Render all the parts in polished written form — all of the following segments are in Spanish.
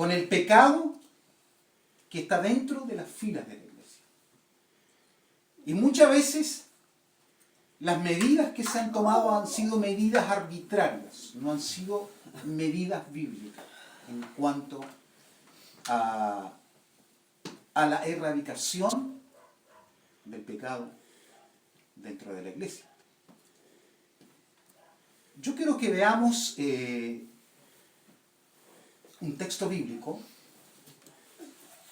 con el pecado que está dentro de las filas de la iglesia. Y muchas veces las medidas que se han tomado han sido medidas arbitrarias, no han sido medidas bíblicas en cuanto a la erradicación del pecado dentro de la iglesia. Yo quiero que veamos un texto bíblico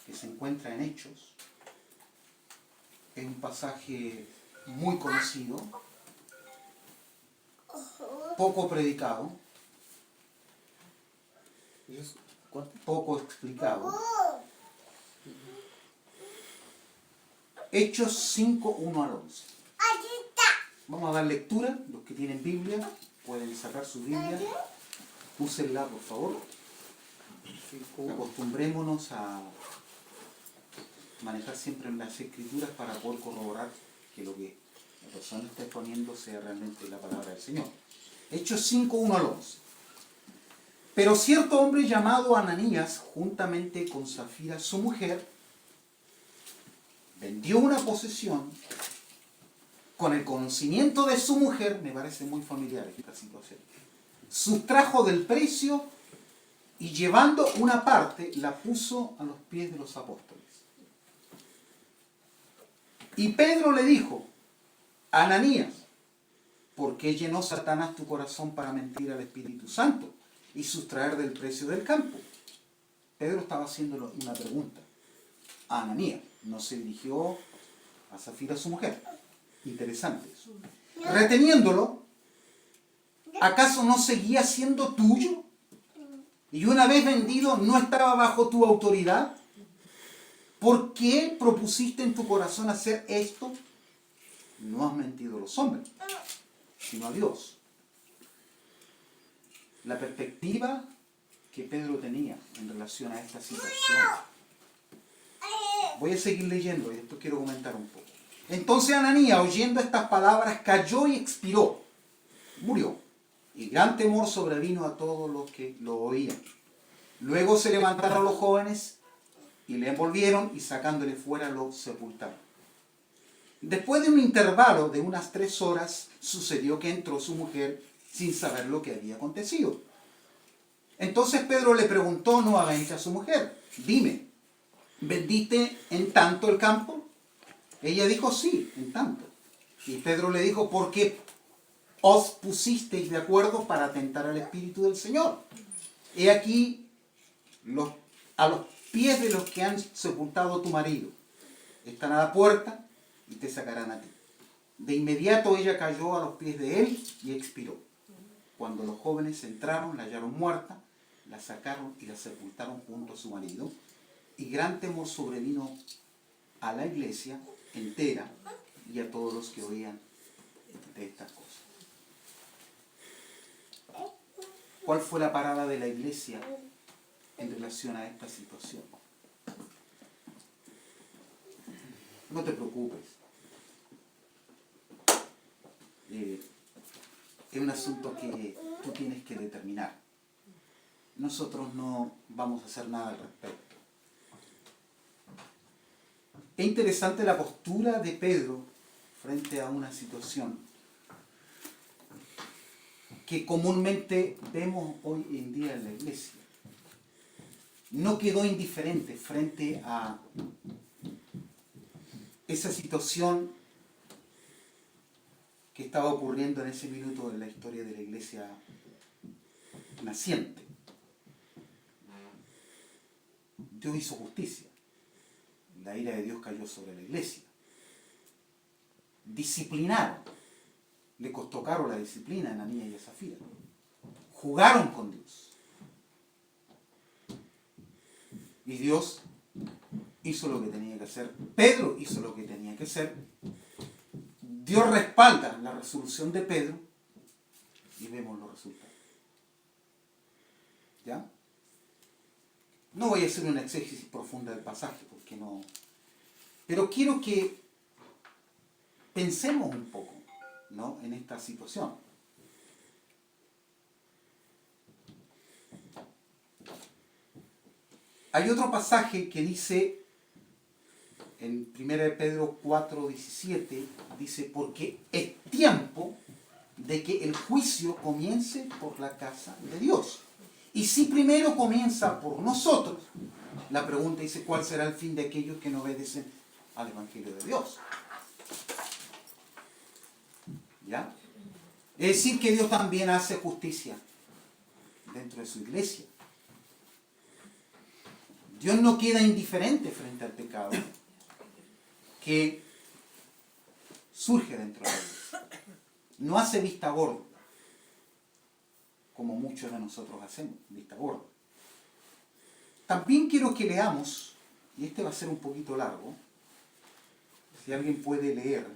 que se encuentra en Hechos. Es un pasaje muy conocido, poco predicado, poco explicado. Hechos 5, 1 al 11. Vamos a dar lectura. Los que tienen Biblia pueden sacar su Biblia. Úsenla, por favor. Acostumbrémonos a manejar siempre las escrituras para poder corroborar que lo que la persona está exponiendo sea realmente la palabra del Señor. Hechos 5, 1 al 11. Pero cierto hombre llamado Ananías, juntamente con Zafira su mujer, vendió una posesión con el conocimiento de su mujer. Me parece muy familiar esta situación. Sustrajo del precio y llevando una parte la puso a los pies de los apóstoles. Y Pedro le dijo: Ananías, ¿por qué llenó Satanás tu corazón para mentir al Espíritu Santo y sustraer del precio del campo? Pedro estaba haciéndole una pregunta a Ananías, no se dirigió a Zafira, su mujer. Interesante eso. Reteniéndolo, ¿acaso no seguía siendo tuyo? Y una vez vendido, ¿no estaba bajo tu autoridad? ¿Por qué propusiste en tu corazón hacer esto? No has mentido a los hombres, sino a Dios. La perspectiva que Pedro tenía en relación a esta situación. Voy a seguir leyendo y después quiero comentar un poco. Entonces Ananías, oyendo estas palabras, cayó y expiró. Murió. Y gran temor sobrevino a todos los que lo oían. Luego se levantaron los jóvenes y le envolvieron y sacándole fuera lo sepultaron. Después de un intervalo de unas 3 horas, sucedió que entró su mujer sin saber lo que había acontecido. Entonces Pedro le preguntó nuevamente a su mujer: dime, ¿vendiste en tanto el campo? Ella dijo: sí, en tanto. Y Pedro le dijo: ¿por qué os pusisteis de acuerdo para atentar al Espíritu del Señor? He aquí a los pies de los que han sepultado tu marido. Están a la puerta y te sacarán a ti. De inmediato ella cayó a los pies de él y expiró. Cuando los jóvenes entraron, la hallaron muerta, la sacaron y la sepultaron junto a su marido. Y gran temor sobrevino a la iglesia entera y a todos los que oían de estas cosas. ¿Cuál fue la parada de la iglesia en relación a esta situación? No te preocupes. Es un asunto que tú tienes que determinar. Nosotros no vamos a hacer nada al respecto. Es interesante la postura de Pedro frente a una situación que comúnmente vemos hoy en día en la iglesia. No quedó indiferente frente a esa situación que estaba ocurriendo en ese minuto en la historia de la iglesia naciente. Dios hizo justicia. La ira de Dios cayó sobre la iglesia. Disciplinaron. Le costó caro la disciplina a Ananías y a Zafira. Jugaron con Dios. Y Dios hizo lo que tenía que hacer. Pedro hizo lo que tenía que hacer. Dios respalda la resolución de Pedro y vemos los resultados. ¿Ya? No voy a hacer una exégesis profunda del pasaje porque no. Pero quiero que pensemos un poco, ¿no?, en esta situación. Hay otro pasaje que dice, en 1 Pedro 4:17, dice, porque es tiempo de que el juicio comience por la casa de Dios. Y si primero comienza por nosotros, la pregunta dice, ¿cuál será el fin de aquellos que no obedecen al Evangelio de Dios? ¿Ya? Es decir, que Dios también hace justicia dentro de su iglesia. Dios no queda indiferente frente al pecado que surge dentro de la iglesia. No hace vista gorda, como muchos de nosotros hacemos, vista gorda. También quiero que leamos, y este va a ser un poquito largo, si alguien puede leer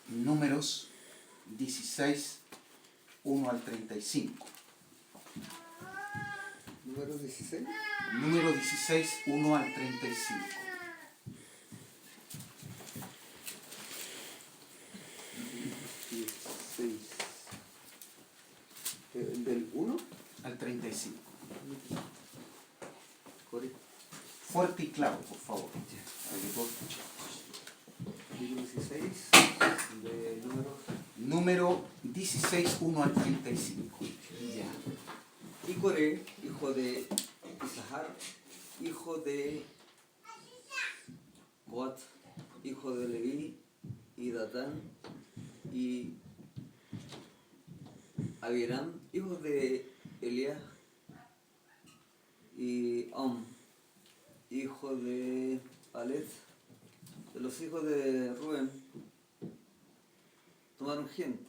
Números 16, 1 al 35. ¿Número 16? Número 16, 1 al 35. ¿Del 1? Al 35. Correcto. Fuerte y claro, por favor. Para que todos escuchemos. Capítulo 16, de números. Número 16, 1 al 35. Ya. Y Coré, hijo de Isahar, hijo de Coat, hijo de Leví, y Datán, y Abiram, hijos de Eliah, y hijo de Alet, de los hijos de Rubén, tomaron gente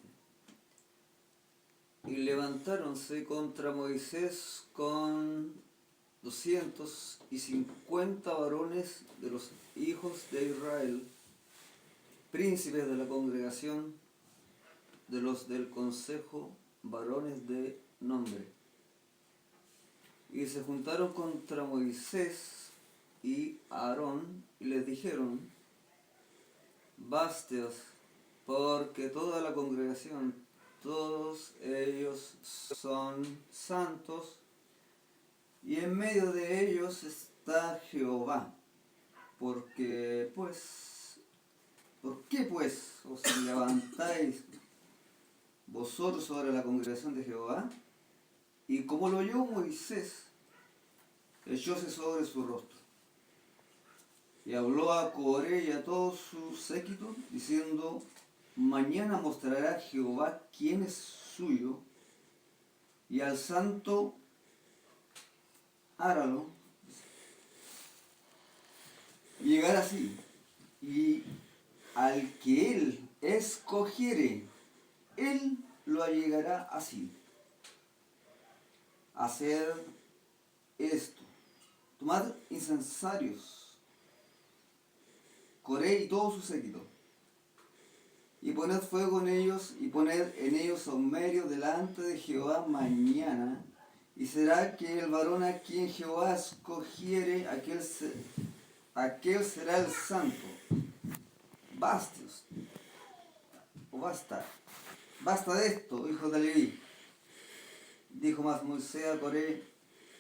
y levantáronse contra Moisés con 250 varones de los hijos de Israel, príncipes de la congregación, de los del consejo, varones de nombre. Y se juntaron contra Moisés y Aarón y les dijeron: Basteos, porque toda la congregación, todos ellos son santos, y en medio de ellos está Jehová. ¿Por qué pues os levantáis vosotros sobre la congregación de Jehová? Y como lo oyó Moisés, echóse sobre su rostro. Y habló a Coré y a todo su séquito, diciendo: Mañana mostrará Jehová quién es suyo, y al santo háralo llegar así, y al que él escogiere, él lo allegará así. Hacer esto: tomad incensarios, Coré y todo su séquito, y poned fuego en ellos, y poned en ellos saumerio delante de Jehová mañana, y será que el varón a quien Jehová escogiere, aquel será el santo. Bastios, o basta de esto, hijo de Leví. Dijo más Moisés a Coré: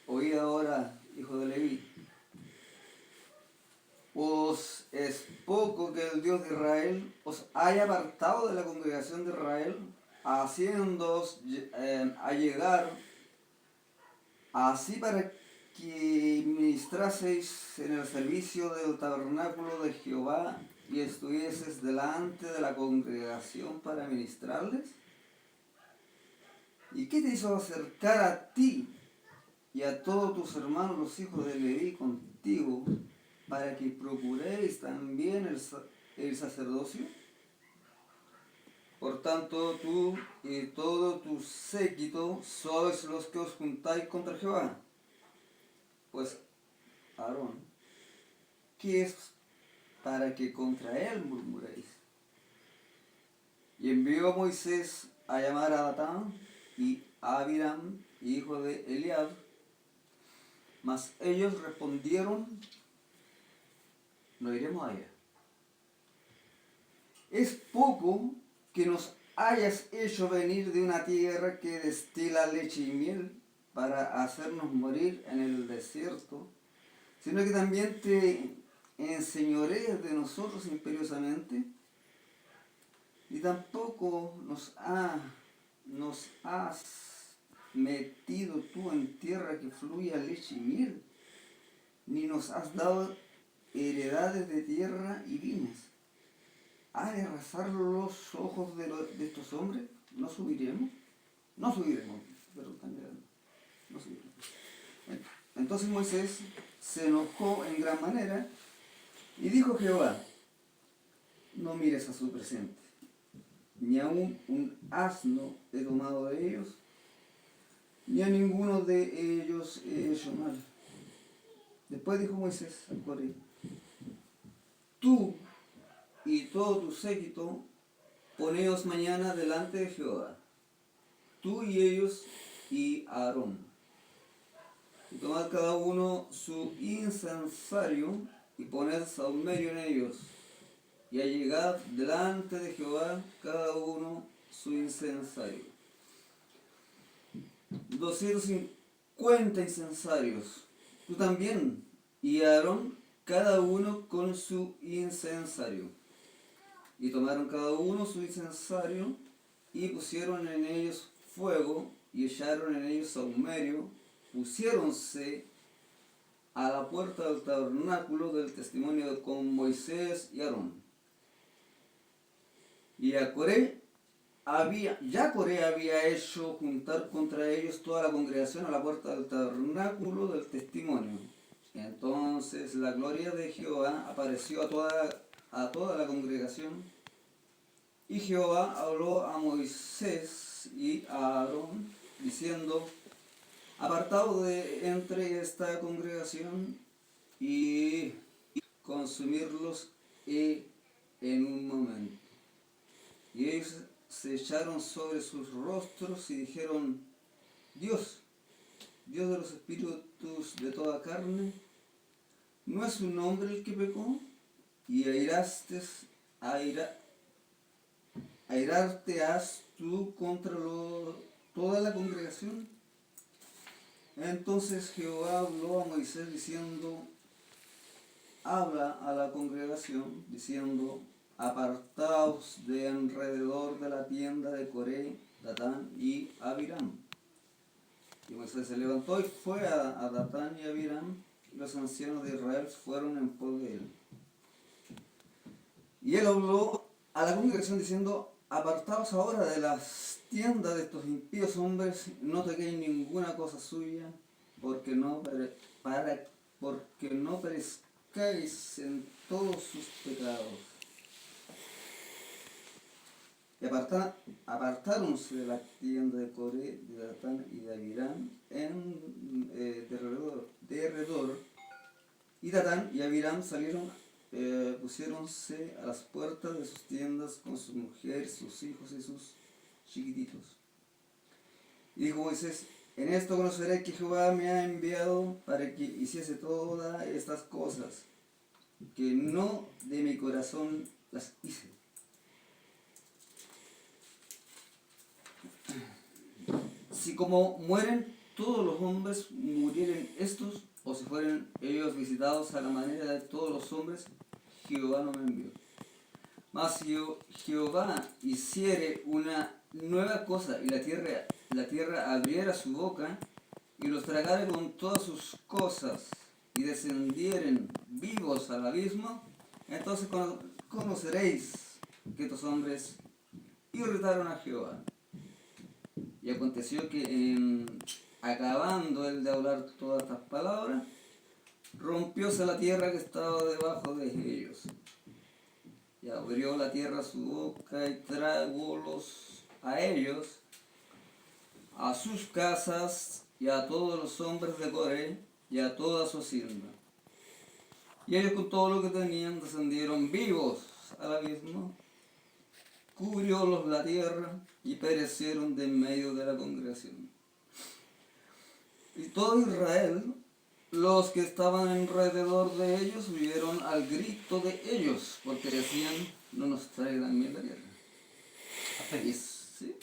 oíd ahora, hijo de Leví, ¿os es poco que el Dios de Israel os haya apartado de la congregación de Israel, haciéndoos allegar así para que ministraseis en el servicio del tabernáculo de Jehová y estuvieses delante de la congregación para ministrarles? ¿Y qué te hizo acercar a ti y a todos tus hermanos los hijos de Leví contigo, para que procuréis también el sacerdocio? Por tanto, tú y todo tu séquito sois los que os juntáis contra Jehová. Pues Aarón, ¿qué es para que contra él murmuréis? Y envió Moisés a llamar a Datán y a Abiram, hijo de Eliab, mas ellos respondieron: no iremos allá. Es poco que nos hayas hecho venir de una tierra que destila leche y miel para hacernos morir en el desierto sino que también te enseñorees de nosotros imperiosamente, y tampoco nos has metido tú en tierra que fluya leche y miel, ni nos has dado heredades de tierra y viñas. ¿Ha de arrasar los ojos de estos hombres? ¿No subiremos? No subiremos, perdón, no subiremos. Entonces Moisés se enojó en gran manera y dijo Jehová: no mires a su presente, ni aun un asno he tomado de ellos, ni a ninguno de ellos he hecho mal. Después dijo Moisés a Coré: tú y todo tu séquito, poneos mañana delante de Jehová, tú y ellos y Aarón, y tomad cada uno su incensario y poned saumerio en ellos, y allegad delante de Jehová cada uno su incensario. 250 incensarios, tú también y Aarón, cada uno con su incensario. Y tomaron cada uno su incensario y pusieron en ellos fuego y echaron en ellos saumerio, pusiéronse a la puerta del tabernáculo del testimonio con Moisés y Aarón. Y a Coré había hecho juntar contra ellos toda la congregación a la puerta del tabernáculo del testimonio. Entonces la gloria de Jehová apareció a toda la congregación, y Jehová habló a Moisés y a Aarón, diciendo: apartaos de entre esta congregación y consumirlos en un momento. Y ellos se echaron sobre sus rostros y dijeron: Dios de los espíritus de toda carne, ¿no es un hombre el que pecó? Y airarte has tú contra toda la congregación. Entonces Jehová habló a Moisés diciendo: habla a la congregación diciendo: apartaos de alrededor de la tienda de Coré, Datán y Abiram. Y Moisés se levantó y fue a Datán y Abiram, y los ancianos de Israel fueron en pos de él. Y él habló a la congregación diciendo: apartaos ahora de las tiendas de estos impíos hombres, no toquéis ninguna cosa suya, porque no perezcáis en todos sus pecados. Y apartáronse de la tienda de Coré, de Datán y de Abiram derredor, y Datán y Abiram salieron, pusiéronse a las puertas de sus tiendas con sus mujeres, sus hijos y sus chiquititos. Y dijo Moisés: en esto conoceré que Jehová me ha enviado para que hiciese todas estas cosas, que no de mi corazón las hice. Si como mueren todos los hombres, murieren estos, o si fueren ellos visitados a la manera de todos los hombres, Jehová no me envió. Mas si Jehová hiciere una nueva cosa y la tierra abriera su boca y los tragare con todas sus cosas y descendieren vivos al abismo, entonces conoceréis que estos hombres irritaron a Jehová. Y aconteció que acabando él de hablar todas estas palabras, rompióse la tierra que estaba debajo de ellos. Y abrió la tierra su boca y tragólos a ellos, a sus casas y a todos los hombres de Coré y a toda su hacienda. Y ellos con todo lo que tenían descendieron vivos al abismo, cubriólos la tierra y perecieron de en medio de la congregación. Y todo Israel, los que estaban alrededor de ellos, huyeron al grito de ellos, porque decían: no nos traigan miel la tierra. ¿Sí?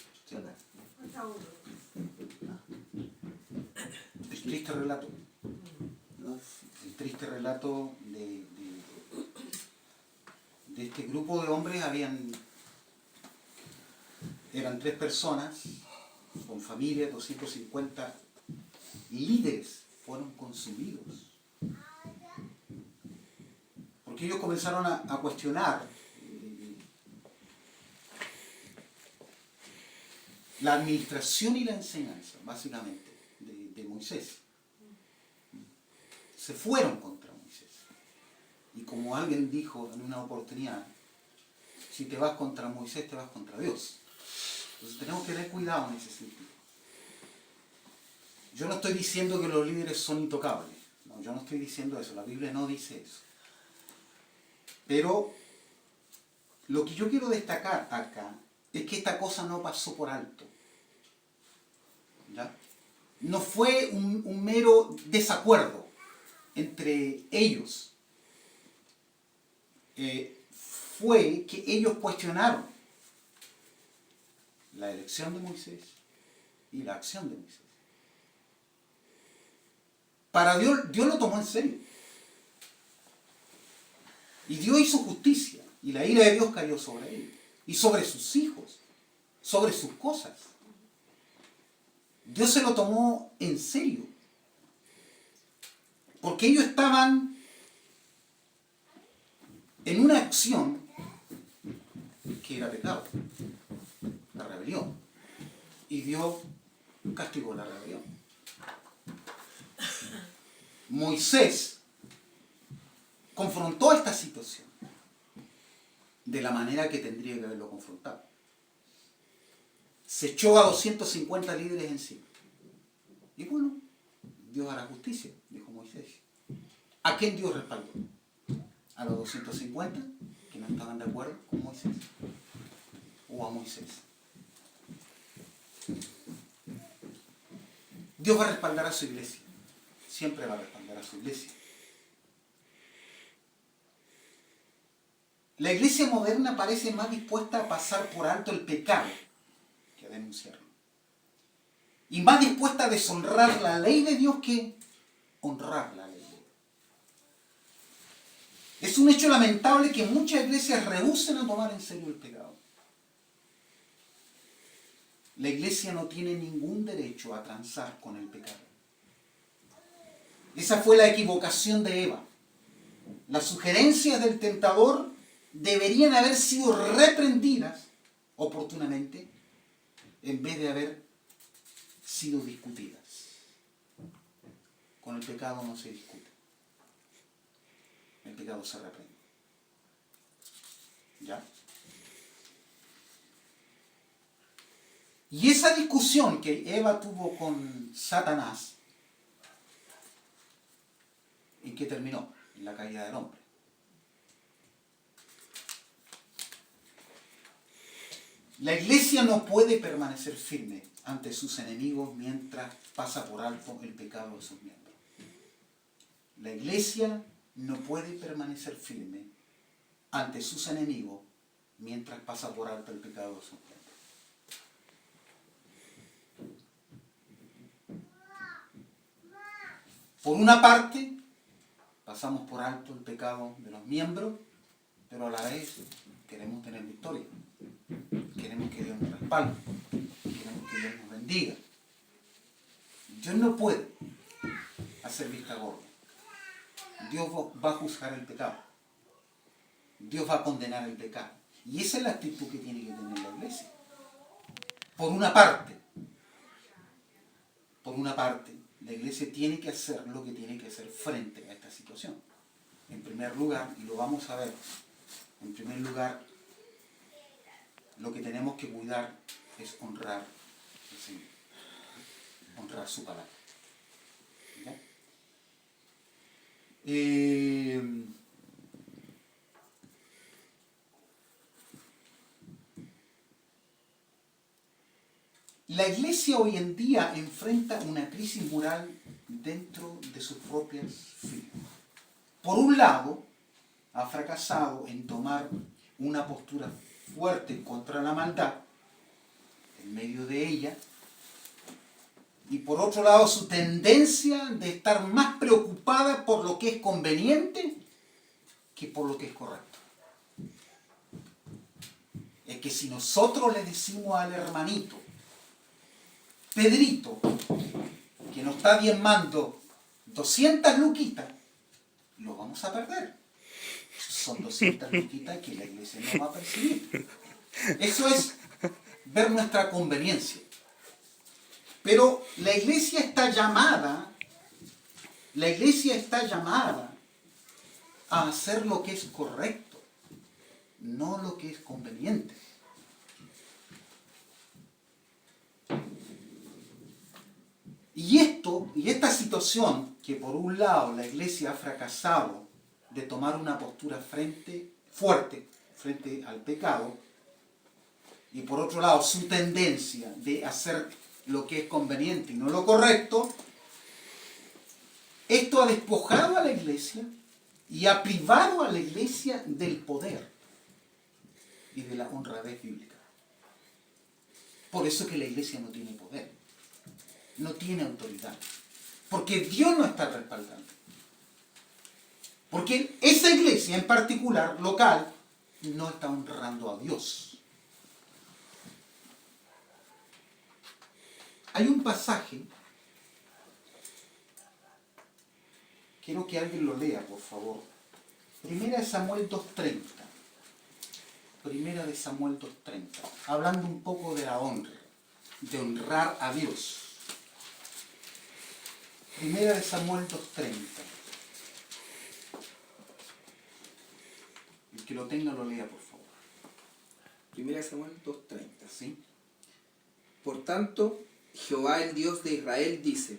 Listo el relato. el triste relato de este grupo de hombres. Eran 3 personas con familia, 250 líderes fueron consumidos. Porque ellos comenzaron a cuestionar la administración y la enseñanza, básicamente, de Moisés. Se fueron contra Moisés. Y como alguien dijo en una oportunidad, si te vas contra Moisés, te vas contra Dios. Entonces tenemos que tener cuidado en ese sentido. Yo no estoy diciendo que los líderes son intocables. No, yo no estoy diciendo eso. La Biblia no dice eso. Pero lo que yo quiero destacar acá es que esta cosa no pasó por alto. ¿Ya? No fue un mero desacuerdo entre ellos. Fue que ellos cuestionaron la elección de Moisés y la acción de Moisés. Para Dios lo tomó en serio. Y Dios hizo justicia. Y la ira de Dios cayó sobre ellos. Y sobre sus hijos. Sobre sus cosas. Dios se lo tomó en serio. Porque ellos estaban en una acción que era pecado. La rebelión. Y Dios castigó la rebelión. Moisés confrontó esta situación de la manera que tendría que haberlo confrontado. Se echó a 250 líderes encima. Y bueno, Dios hará justicia, dijo Moisés. ¿A quién Dios respaldó? ¿A los 250 que no estaban de acuerdo con Moisés? ¿O a Moisés? Dios va a respaldar a su iglesia. Siempre va a respaldar a su iglesia. La iglesia moderna parece más dispuesta a pasar por alto el pecado que a denunciarlo. Y más dispuesta a deshonrar la ley de Dios que honrar la ley de Dios. Es un hecho lamentable que muchas iglesias rehúsen a tomar en serio el pecado. La iglesia no tiene ningún derecho a transar con el pecado. Esa fue la equivocación de Eva. Las sugerencias del tentador deberían haber sido reprendidas oportunamente en vez de haber sido discutidas. Con el pecado no se discute. El pecado se reprende. ¿Ya? Y esa discusión que Eva tuvo con Satanás, ¿en qué terminó? En la caída del hombre. La iglesia no puede permanecer firme ante sus enemigos mientras pasa por alto el pecado de sus miembros. La iglesia no puede permanecer firme ante sus enemigos mientras pasa por alto el pecado de sus miembros. Por una parte, pasamos por alto el pecado de los miembros, pero a la vez queremos tener victoria. Queremos que Dios nos respalde. Queremos que Dios nos bendiga. Dios no puede hacer vista gorda. Dios va a juzgar el pecado. Dios va a condenar el pecado. Y esa es la actitud que tiene que tener la iglesia. Por una parte, la iglesia tiene que hacer lo que tiene que hacer frente a esta situación. En primer lugar, y lo vamos a ver, en primer lugar, lo que tenemos que cuidar es honrar al Señor. Honrar su palabra. ¿Ya? La iglesia hoy en día enfrenta una crisis moral dentro de sus propias filas. Por un lado, ha fracasado en tomar una postura fuerte contra la maldad. En medio de ella, y por otro lado su tendencia de estar más preocupada por lo que es conveniente que por lo que es correcto. Es que si nosotros le decimos al hermanito, Pedrito, que nos está diezmando 200 luquitas, lo vamos a perder. Son 200 luquitas que la iglesia no va a percibir. Eso es ver nuestra conveniencia. Pero la iglesia está llamada a hacer lo que es correcto, no lo que es conveniente. Y esta situación, que por un lado la iglesia ha fracasado de tomar una postura fuerte frente al pecado, y por otro lado su tendencia de hacer lo que es conveniente y no lo correcto, esto ha despojado a la iglesia y ha privado a la iglesia del poder y de la honradez bíblica. Por eso que la iglesia no tiene poder, no tiene autoridad, porque Dios no está respaldando. Porque esa iglesia en particular, local, no está honrando a Dios. Hay un pasaje, quiero que alguien lo lea, por favor. Primera de Samuel 2:30. Primera de Samuel 2:30. Hablando un poco de la honra, de honrar a Dios. Primera de Samuel 2:30. El que lo tenga lo lea, por favor. Primera de Samuel 2:30. ¿Sí? Por tanto, Jehová el Dios de Israel dice: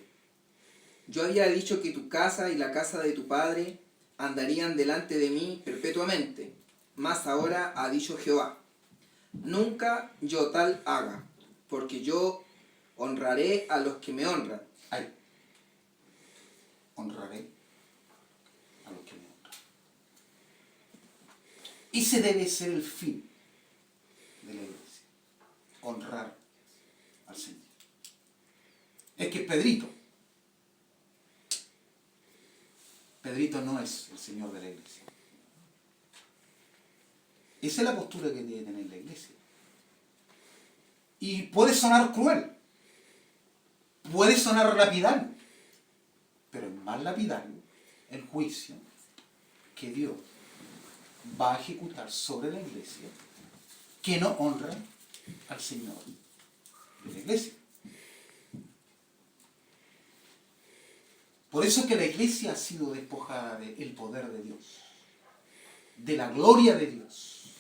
Yo había dicho que tu casa y la casa de tu padre andarían delante de mí perpetuamente, mas ahora ha dicho Jehová: Nunca yo tal haga, porque yo honraré a los que me honran. Ahí. Honraré a los que me honran. Ese debe ser el fin de la iglesia. Honrar al Señor. Es que Pedrito no es el Señor de la iglesia. Esa es la postura que debe tener la iglesia. Y puede sonar cruel, puede sonar lapidario, pero es más lapidario el juicio que Dios va a ejecutar sobre la iglesia que no honra al Señor de la iglesia. Por eso es que la iglesia ha sido despojada del poder de Dios, de la gloria de Dios.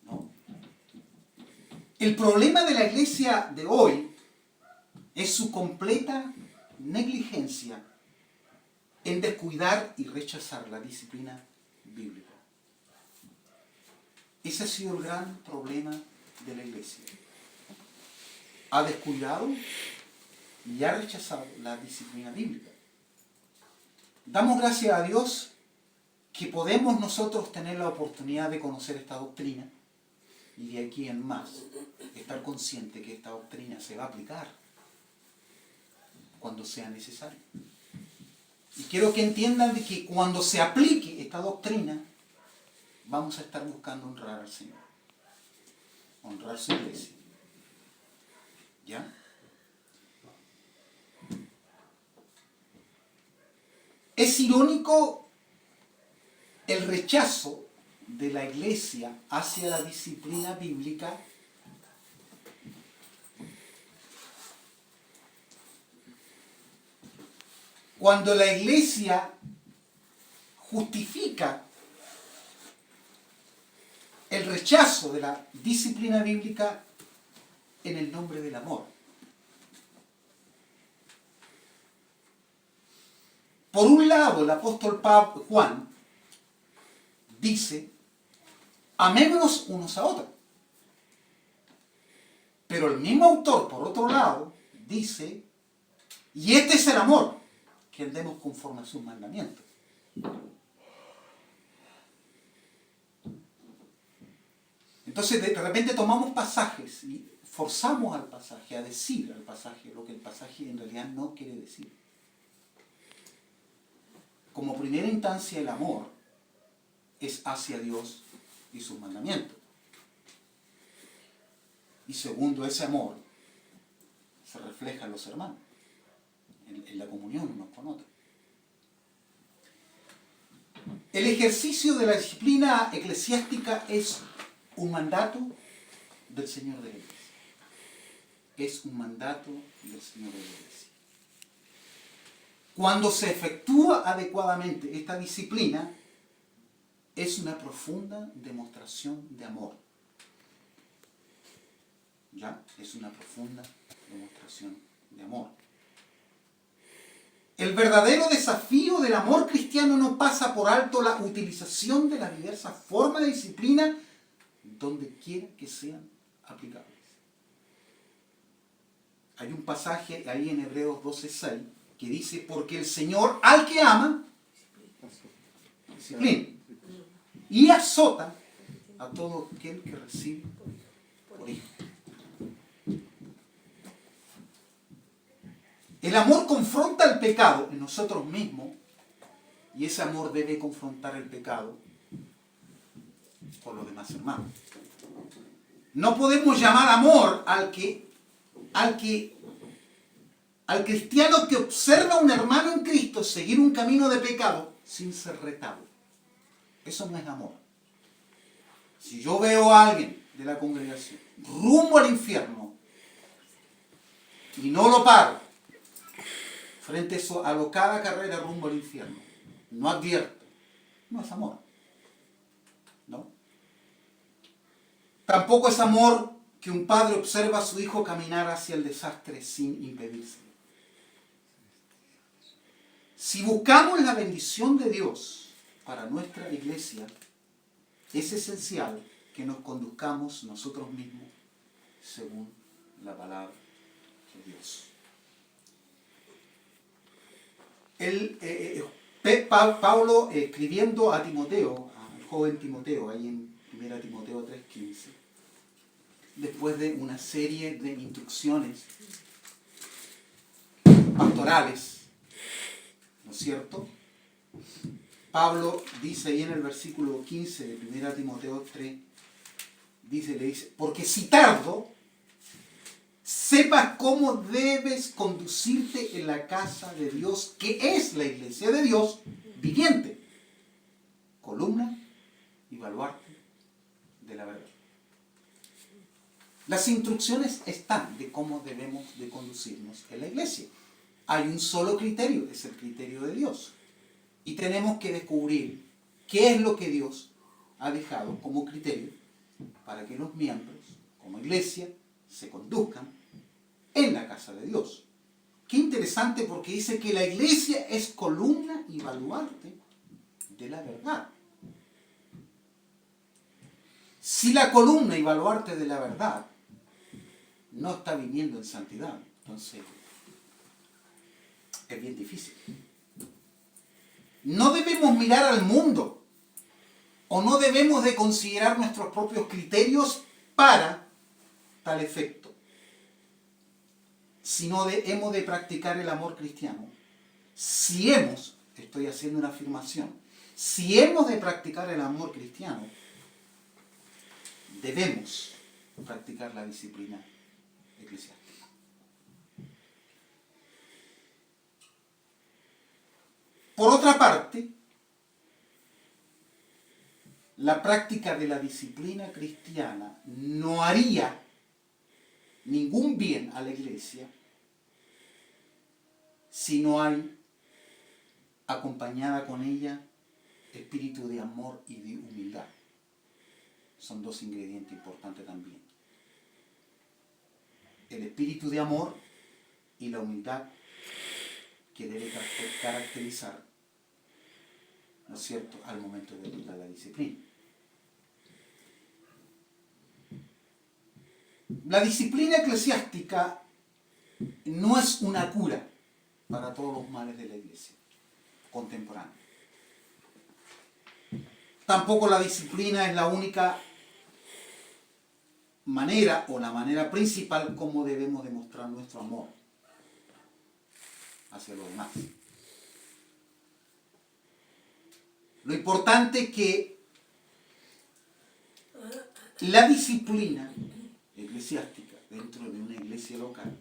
¿No? El problema de la iglesia de hoy es su completa negligencia en descuidar y rechazar la disciplina bíblica. Ese ha sido el gran problema de la iglesia. Ha descuidado y ha rechazado la disciplina bíblica. Damos gracias a Dios que podemos nosotros tener la oportunidad de conocer esta doctrina y de aquí en más estar consciente que esta doctrina se va a aplicar cuando sea necesario. Y quiero que entiendan de que cuando se aplique esta doctrina vamos a estar buscando honrar al Señor, honrar su iglesia. ¿Ya? Es irónico el rechazo de la iglesia hacia la disciplina bíblica cuando la iglesia justifica el rechazo de la disciplina bíblica en el nombre del amor. Por un lado, el apóstol Juan dice: amémonos unos a otros. Pero el mismo autor, por otro lado, dice: y este es el amor, que andemos conforme a sus mandamientos. Entonces, de repente tomamos pasajes forzamos al pasaje a decir al pasaje lo que el pasaje en realidad no quiere decir. Como primera instancia, el amor es hacia Dios y sus mandamientos. Y segundo, ese amor se refleja en los hermanos, en la comunión unos con otros. El ejercicio de la disciplina eclesiástica es un mandato del Señor de la Iglesia. Es un mandato del Señor de la Iglesia. Cuando se efectúa adecuadamente esta disciplina, es una profunda demostración de amor. ¿Ya? Es una profunda demostración de amor. El verdadero desafío del amor cristiano no pasa por alto la utilización de las diversas formas de disciplina donde quiera que sean aplicables. Hay un pasaje ahí en Hebreos 12:6 que dice, porque el Señor al que ama, disciplina y azota a todo aquel que recibe por hijo. El amor confronta el pecado en nosotros mismos y ese amor debe confrontar el pecado con los demás hermanos. No podemos llamar amor al cristiano que observa a un hermano en Cristo seguir un camino de pecado sin ser retado. Eso no es amor. Si yo veo a alguien de la congregación rumbo al infierno y no lo paro frente a su alocada carrera rumbo al infierno, no advierto, no es amor. ¿No? Tampoco es amor que un padre observa a su hijo caminar hacia el desastre sin impedírselo. Si buscamos la bendición de Dios para nuestra iglesia, es esencial que nos conduzcamos nosotros mismos según la palabra de Dios. Pablo, escribiendo a Timoteo, al joven Timoteo, ahí en 1 Timoteo 3:15, después de una serie de instrucciones pastorales, ¿no es cierto? Pablo dice ahí en el versículo 15 de 1 Timoteo 3, le dice, porque si tardo, sepas cómo debes conducirte en la casa de Dios, que es la iglesia de Dios viviente, columna y baluarte de la verdad. Las instrucciones están de cómo debemos de conducirnos en la iglesia. Hay un solo criterio, es el criterio de Dios. Y tenemos que descubrir qué es lo que Dios ha dejado como criterio para que los miembros, como iglesia, se conduzcan en la casa de Dios. Qué interesante, porque dice que la iglesia es columna y baluarte de la verdad. Si la columna y baluarte de la verdad no está viviendo en santidad, entonces es bien difícil. No debemos mirar al mundo o no debemos de considerar nuestros propios criterios para tal efecto, sino hemos de practicar el amor cristiano. Estoy haciendo una afirmación, si hemos de practicar el amor cristiano, debemos practicar la disciplina eclesiástica. Por otra parte, la práctica de la disciplina cristiana no haría ningún bien a la iglesia si no hay acompañada con ella espíritu de amor y de humildad. Son dos ingredientes importantes también. El espíritu de amor y la humildad que debe caracterizar, ¿no es cierto?, al momento de aplicar la disciplina. La disciplina eclesiástica no es una cura para todos los males de la iglesia contemporánea. Tampoco la disciplina es la única manera o la manera principal como debemos demostrar nuestro amor hacia los demás. Lo importante es que la disciplina eclesiástica dentro de una iglesia local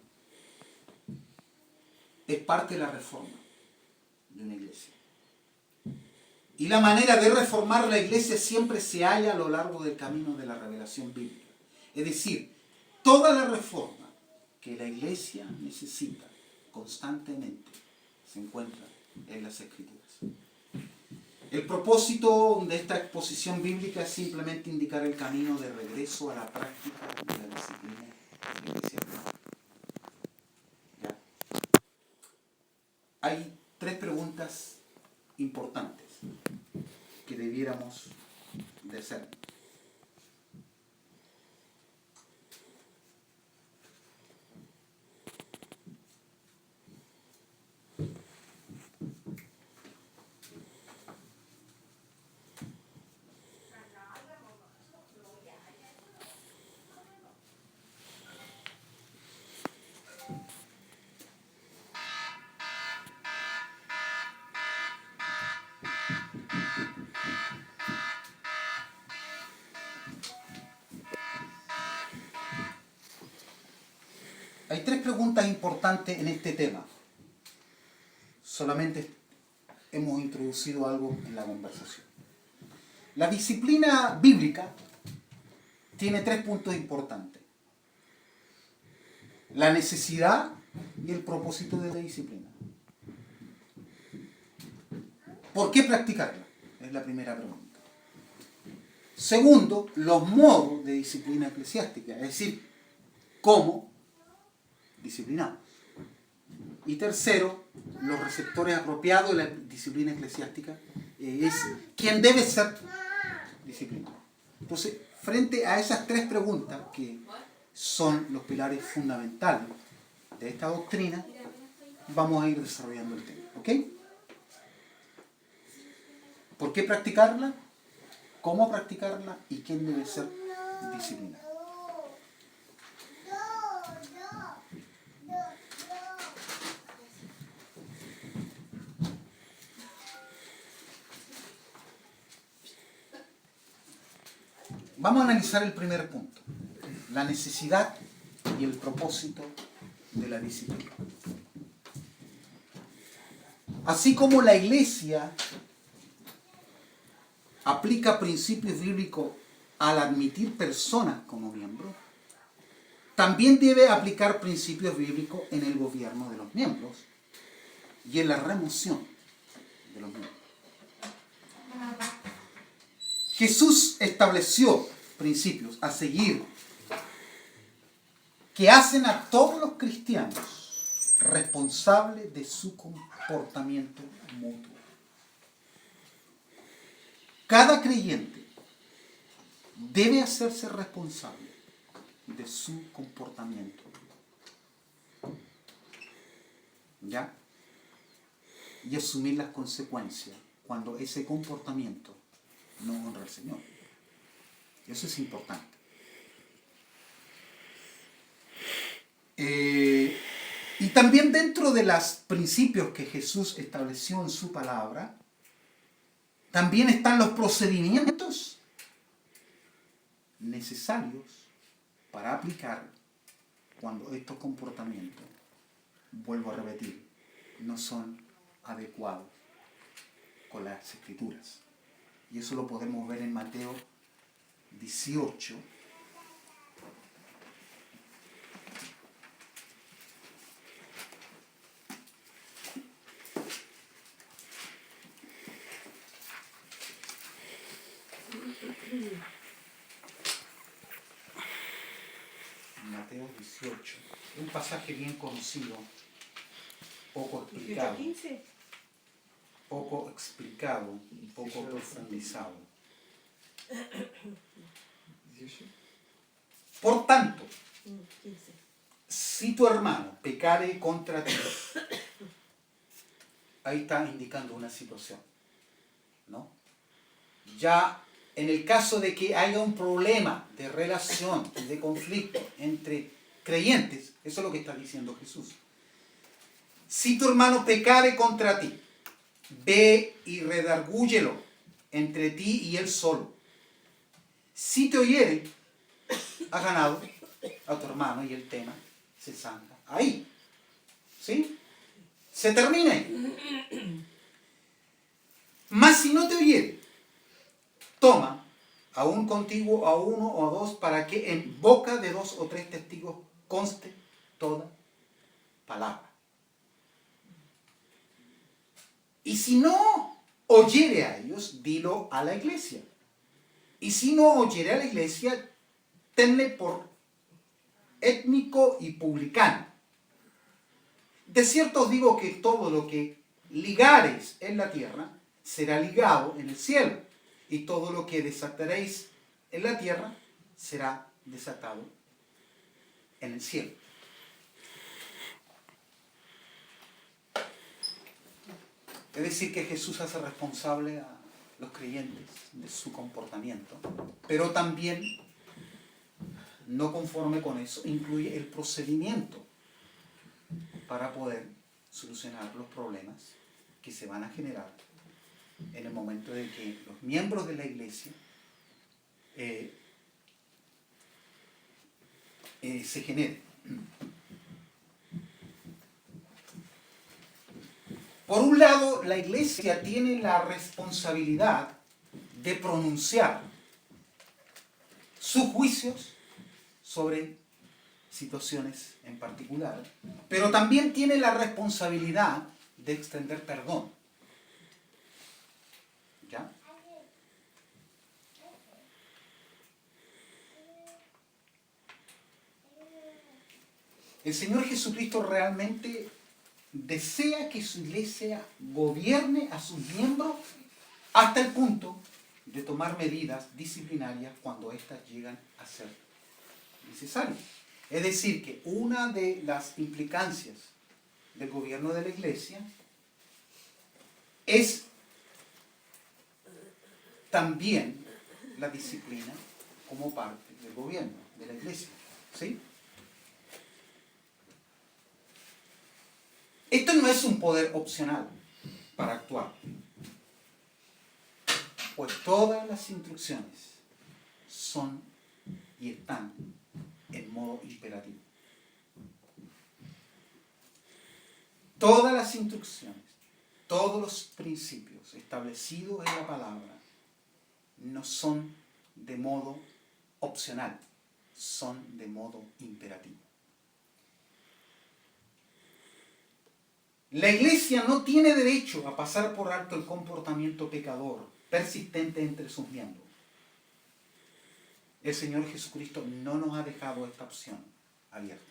es parte de la reforma de una iglesia. Y la manera de reformar la iglesia siempre se halla a lo largo del camino de la revelación bíblica. Es decir, toda la reforma que la iglesia necesita constantemente se encuentra en las Escrituras. El propósito de esta exposición bíblica es simplemente indicar el camino de regreso a la práctica de la disciplina eclesiástica. ¿Ya? Hay 3 preguntas importantes que debiéramos de hacer. Hay 3 preguntas importantes en este tema. Solamente hemos introducido algo en la conversación. La disciplina bíblica tiene 3 puntos importantes: la necesidad y el propósito de la disciplina. ¿Por qué practicarla? Es la primera pregunta. Segundo, los modos de disciplina eclesiástica, es decir, cómo disciplinamos. Y tercero, los receptores apropiados de la disciplina eclesiástica, es quién debe ser disciplinado. Entonces, frente a esas 3 preguntas, que son los pilares fundamentales de esta doctrina, vamos a ir desarrollando el tema. ¿Ok? ¿Por qué practicarla? ¿Cómo practicarla? ¿Y quién debe ser disciplinado? Vamos a analizar el primer punto: la necesidad y el propósito de la disciplina. Así como la iglesia aplica principios bíblicos al admitir personas como miembros, también debe aplicar principios bíblicos en el gobierno de los miembros y en la remoción de los miembros. Jesús estableció principios a seguir que hacen a todos los cristianos responsables de su comportamiento mutuo. Cada creyente debe hacerse responsable de su comportamiento. ¿Ya? Y asumir las consecuencias cuando ese comportamiento no honra al Señor. Eso es importante. Y también dentro de los principios que Jesús estableció en su palabra, también están los procedimientos necesarios para aplicar cuando estos comportamientos, vuelvo a repetir, no son adecuados con las Escrituras. Y eso lo podemos ver en Mateo 18. Mateo 18. Un pasaje bien conocido, poco explicado. Poco explicado, poco profundizado. Por tanto, si tu hermano pecare contra ti, ahí está indicando una situación, ¿no? Ya en el caso de que haya un problema de relación, de conflicto entre creyentes, eso es lo que está diciendo Jesús. Si tu hermano pecare contra ti, ve y redargúyelo entre ti y él solo. Si te oyere, has ganado a tu hermano y el tema se zanja ahí. ¿Sí? Se termina ahí. Mas si no te oyere, toma aún contigo a uno o a dos, para que en boca de 2 o 3 testigos conste toda palabra. Y si no oyere a ellos, dilo a la iglesia. Y si no oyere a la iglesia, tenle por étnico y publicano. De cierto os digo que todo lo que ligareis en la tierra será ligado en el cielo, y todo lo que desataréis en la tierra será desatado en el cielo. Es decir, que Jesús hace responsable a los creyentes de su comportamiento, pero también, no conforme con eso, incluye el procedimiento para poder solucionar los problemas que se van a generar en el momento de que los miembros de la iglesia se generen. Por un lado, la iglesia tiene la responsabilidad de pronunciar sus juicios sobre situaciones en particular, pero también tiene la responsabilidad de extender perdón. ¿Ya? El Señor Jesucristo realmente desea que su iglesia gobierne a sus miembros hasta el punto de tomar medidas disciplinarias cuando éstas llegan a ser necesarias. Es decir, que una de las implicancias del gobierno de la iglesia es también la disciplina como parte del gobierno de la iglesia. ¿Sí? Esto no es un poder opcional para actuar, pues todas las instrucciones son y están en modo imperativo. Todas las instrucciones, todos los principios establecidos en la palabra no son de modo opcional, son de modo imperativo. La iglesia no tiene derecho a pasar por alto el comportamiento pecador persistente entre sus miembros. El Señor Jesucristo no nos ha dejado esta opción abierta.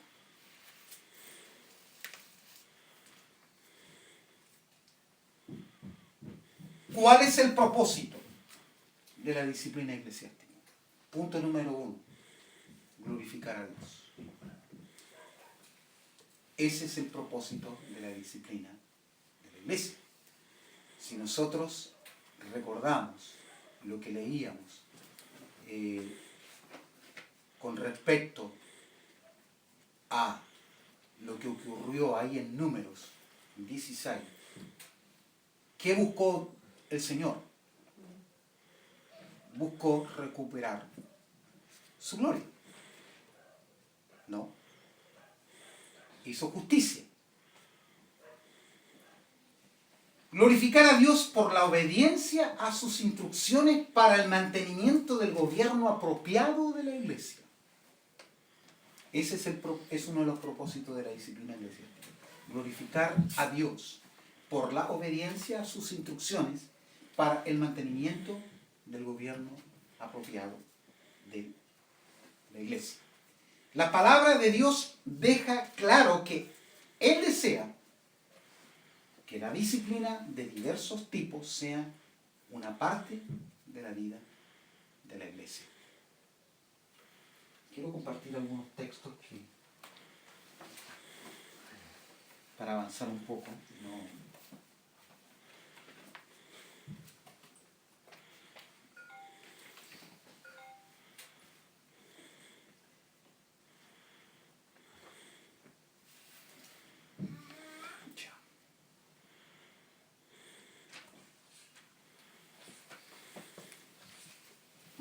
¿Cuál es el propósito de la disciplina eclesiástica? Punto número 1. Glorificar a Dios. Ese es el propósito de la disciplina de la iglesia. Si nosotros recordamos lo que leíamos con respecto a lo que ocurrió ahí en Números 16, ¿qué buscó el Señor? Buscó recuperar su gloria. ¿No? Hizo justicia. Glorificar a Dios por la obediencia a sus instrucciones para el mantenimiento del gobierno apropiado de la iglesia. Ese es uno de los propósitos de la disciplina eclesiástica. Glorificar a Dios por la obediencia a sus instrucciones para el mantenimiento del gobierno apropiado de la iglesia. La palabra de Dios deja claro que Él desea que la disciplina de diversos tipos sea una parte de la vida de la iglesia. Quiero compartir algunos textos para avanzar un poco.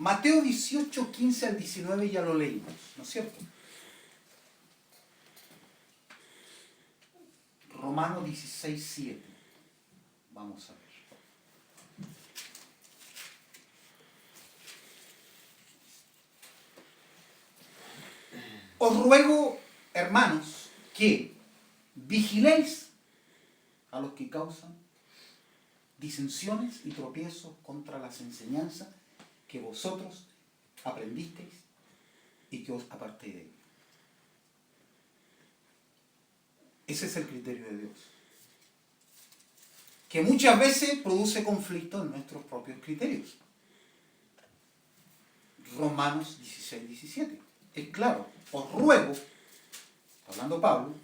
Mateo 18, 15 al 19 ya lo leímos, ¿no es cierto? Romanos 16, 7. Vamos a ver. Os ruego, hermanos, que vigiléis a los que causan disensiones y tropiezos contra las enseñanzas que vosotros aprendisteis y que os apartéis de ellos. Ese es el criterio de Dios, que muchas veces produce conflicto en nuestros propios criterios. Romanos 16, 17. Es claro, os ruego, está hablando Pablo,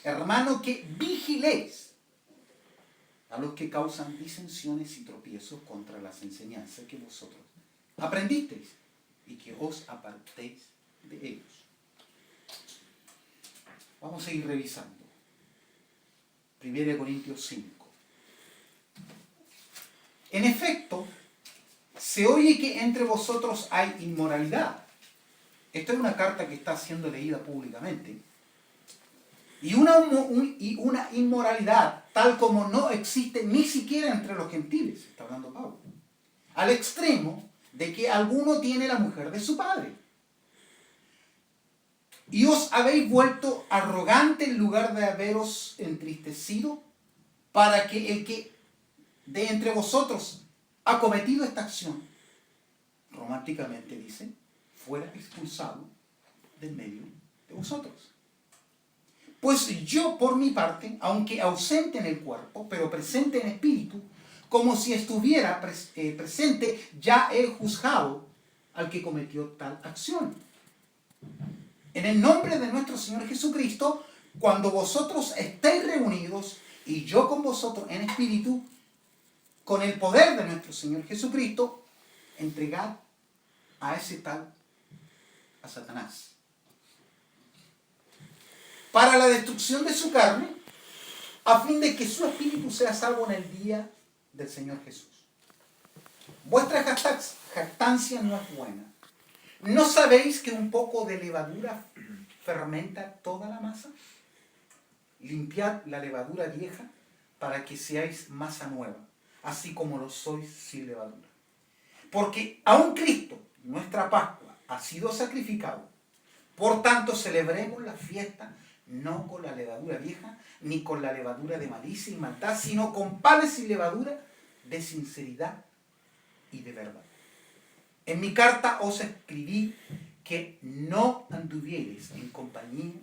hermano, que vigiléis a los que causan disensiones y tropiezos contra las enseñanzas que vosotros aprendisteis y que os apartéis de ellos. Vamos a seguir revisando. 1 Corintios 5. En efecto, se oye que entre vosotros hay inmoralidad. Esta es una carta que está siendo leída públicamente. Y una inmoralidad tal como no existe ni siquiera entre los gentiles, está hablando Pablo. Al extremo de que alguno tiene la mujer de su padre. Y os habéis vuelto arrogante en lugar de haberos entristecido para que el que de entre vosotros ha cometido esta acción, románticamente dice, fuera expulsado del medio de vosotros. Pues yo, por mi parte, aunque ausente en el cuerpo, pero presente en espíritu, como si estuviera presente, ya he juzgado al que cometió tal acción. En el nombre de nuestro Señor Jesucristo, cuando vosotros estéis reunidos, y yo con vosotros en espíritu, con el poder de nuestro Señor Jesucristo, entregad a ese tal, a Satanás, para la destrucción de su carne, a fin de que su espíritu sea salvo en el día del Señor Jesús. Vuestra jactancia no es buena. ¿No sabéis que un poco de levadura fermenta toda la masa? Limpiad la levadura vieja para que seáis masa nueva, así como lo sois sin levadura. Porque aun Cristo, nuestra Pascua, ha sido sacrificado. Por tanto, celebremos la fiesta no con la levadura vieja, ni con la levadura de malicia y maldad, sino con panes sin levadura de sinceridad y de verdad. En mi carta os escribí que no anduvierais en compañía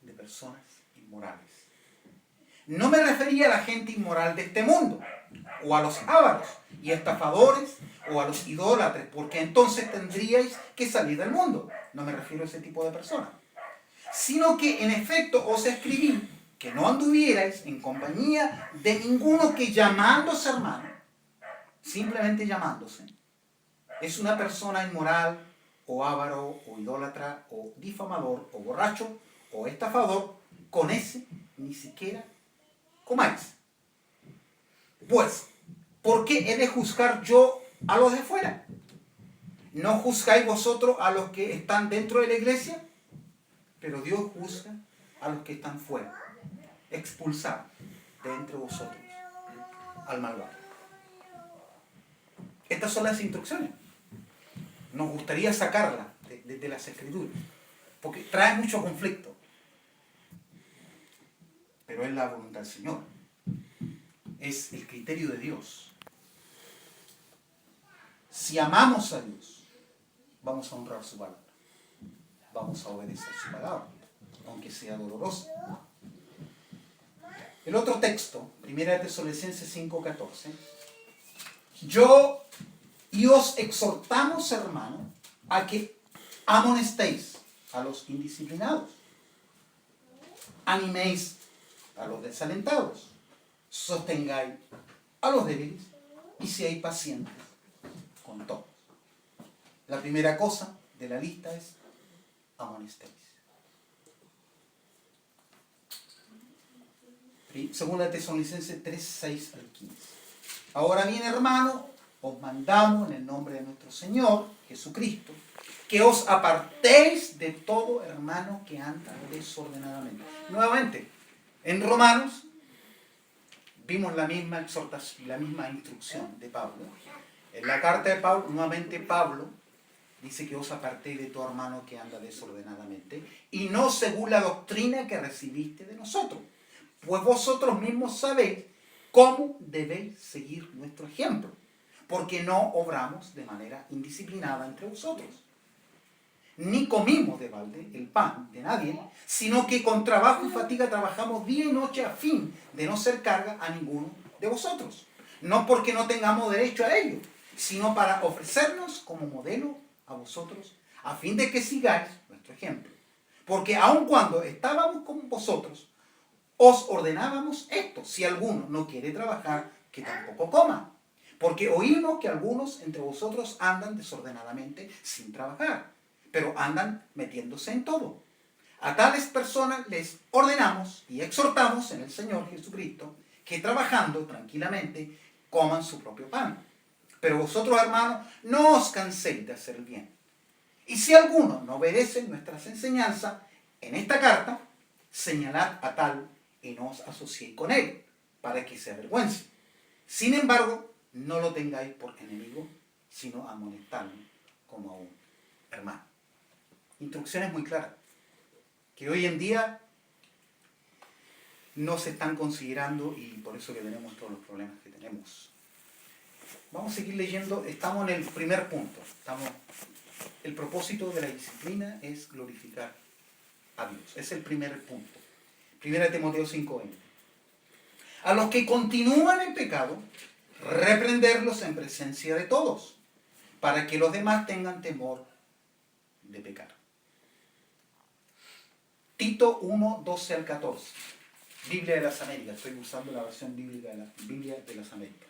de personas inmorales. No me refería a la gente inmoral de este mundo, o a los ávaros y estafadores, o a los idólatras, porque entonces tendríais que salir del mundo. No me refiero a ese tipo de personas. Sino que en efecto os escribí que no anduvierais en compañía de ninguno que llamándose hermano, simplemente llamándose, es una persona inmoral, o avaro, o idólatra, o difamador, o borracho, o estafador. Con ese ni siquiera comáis. Pues, ¿por qué he de juzgar yo a los de fuera? ¿No juzgáis vosotros a los que están dentro de la iglesia? Pero Dios juzga a los que están fuera. Expulsad de entre vosotros al malvado. Estas son las instrucciones. Nos gustaría sacarlas de las escrituras, porque trae mucho conflicto. Pero es la voluntad del Señor. Es el criterio de Dios. Si amamos a Dios, vamos a honrar su palabra. Vamos a obedecer su palabra, aunque sea dolorosa. El otro texto, 1 Tesalonicenses 5:14. Yo y os exhortamos, hermanos, a que amonestéis a los indisciplinados, animéis a los desalentados, sostengáis a los débiles y seáis pacientes con todos. La primera cosa de la lista es amonestéis. Segunda Tesalonicenses 3, 6 al 15. Ahora bien, hermano, os mandamos en el nombre de nuestro Señor Jesucristo, que os apartéis de todo hermano que anda desordenadamente. Nuevamente, en Romanos vimos la misma exhortación, la misma instrucción de Pablo. En la carta de Pablo, nuevamente Pablo dice que os apartéis de todo hermano que anda desordenadamente y no según la doctrina que recibiste de nosotros, pues vosotros mismos sabéis cómo debéis seguir nuestro ejemplo, porque no obramos de manera indisciplinada entre vosotros, ni comimos de balde el pan de nadie, sino que con trabajo y fatiga trabajamos día y noche a fin de no ser carga a ninguno de vosotros, no porque no tengamos derecho a ello, sino para ofrecernos como modelo a vosotros, a fin de que sigáis nuestro ejemplo. Porque aun cuando estábamos con vosotros, os ordenábamos esto: si alguno no quiere trabajar, que tampoco coma. Porque oímos que algunos entre vosotros andan desordenadamente sin trabajar, pero andan metiéndose en todo. A tales personas les ordenamos y exhortamos en el Señor Jesucristo que trabajando tranquilamente coman su propio pan. Pero vosotros, hermanos, no os canséis de hacer el bien. Y si alguno no obedece nuestras enseñanzas en esta carta, señalad a tal y no os asociéis con él, para que se avergüence. Sin embargo, no lo tengáis por enemigo, sino amonestadlo como a un hermano. Instrucciones muy claras, que hoy en día no se están considerando y por eso que tenemos todos los problemas que tenemos. Vamos a seguir leyendo, estamos en el primer punto. El propósito de la disciplina es glorificar a Dios. Es el primer punto. 1 Timoteo 5:20. A los que continúan en pecado, reprenderlos en presencia de todos, para que los demás tengan temor de pecar. Tito 1:12 al 14. Biblia de las Américas. Estoy usando la versión bíblica de la Biblia de las Américas.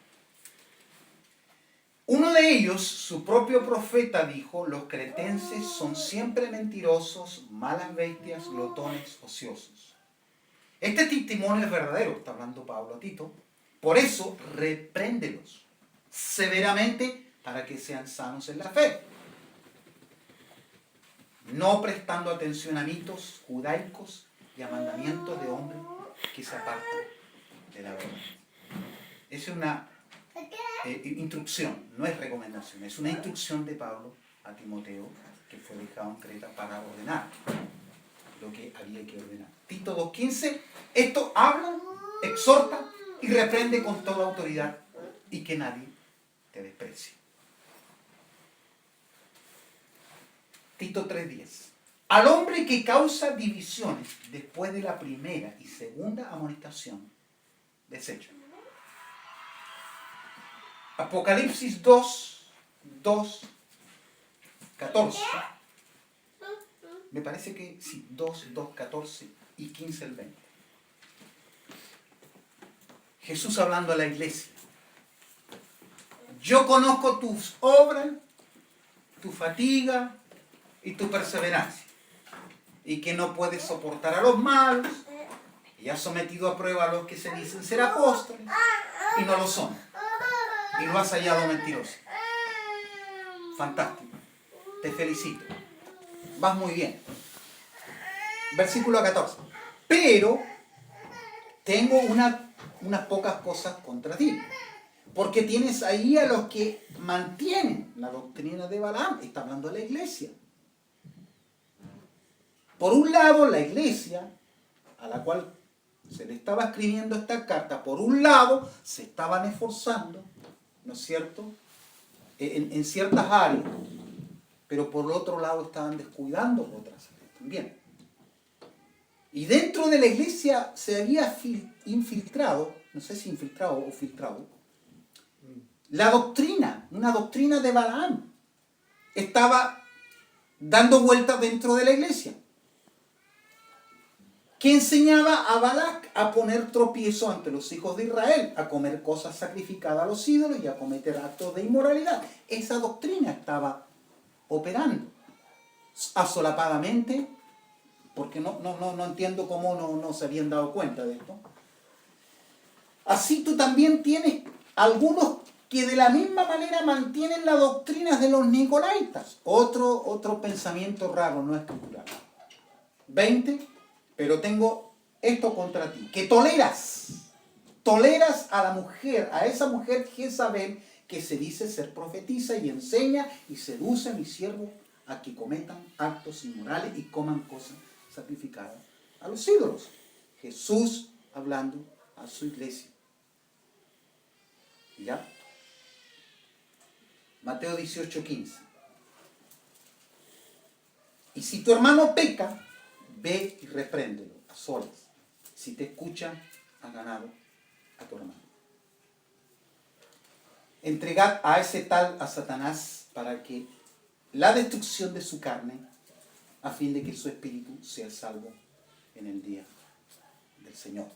Uno de ellos, su propio profeta, dijo: los cretenses son siempre mentirosos, malas bestias, glotones, ociosos. Este testimonio es verdadero, está hablando Pablo a Tito. Por eso, repréndelos severamente para que sean sanos en la fe, no prestando atención a mitos judaicos y a mandamientos de hombres que se apartan de la verdad. Esa es una instrucción, no es recomendación, es una instrucción de Pablo a Timoteo que fue dejado en Creta para ordenar lo que había que ordenar. Tito 2:15, esto habla, exhorta y reprende con toda autoridad y que nadie te desprecie. Tito 3:10, al hombre que causa divisiones después de la primera y segunda amonestación, desecha. Apocalipsis 2:14. Me parece que sí, 2:14 y 15 al 20. Jesús hablando a la iglesia. Yo conozco tus obras, tu fatiga y tu perseverancia, y que no puedes soportar a los malos, y has sometido a prueba a los que se dicen ser apóstoles y no lo son, y lo has hallado mentiroso. Fantástico, te felicito, vas muy bien. Versículo 14, pero tengo unas pocas cosas contra ti, porque tienes ahí a los que mantienen la doctrina de Balaam. Está hablando de la iglesia. Por un lado, la iglesia a la cual se le estaba escribiendo esta carta, por un lado se estaban esforzando, ¿no es cierto?, en ciertas áreas, pero por otro lado estaban descuidando otras áreas también. Y dentro de la iglesia se había infiltrado, no sé si infiltrado o filtrado, la doctrina, una doctrina de Balaam. Estaba dando vueltas dentro de la iglesia, que enseñaba a Balac a poner tropiezo ante los hijos de Israel, a comer cosas sacrificadas a los ídolos y a cometer actos de inmoralidad. Esa doctrina estaba operando asolapadamente, porque no entiendo cómo no se habían dado cuenta de esto. Así tú también tienes algunos que de la misma manera mantienen las doctrinas de los nicolaitas. Otro pensamiento raro, no escritural. 20, pero tengo esto contra ti, que toleras a la mujer, a esa mujer Jezabel, que se dice ser profetisa y enseña y seduce a mis siervos a que cometan actos inmorales y coman cosas sacrificadas a los ídolos. Jesús hablando a su iglesia. ¿Ya? Mateo 18:15. Y si tu hermano peca, ve y repréndelo a solas. Si te escucha, has ganado a tu hermano. Entregad a ese tal a Satanás para que la destrucción de su carne, a fin de que su espíritu sea salvo en el día del Señor.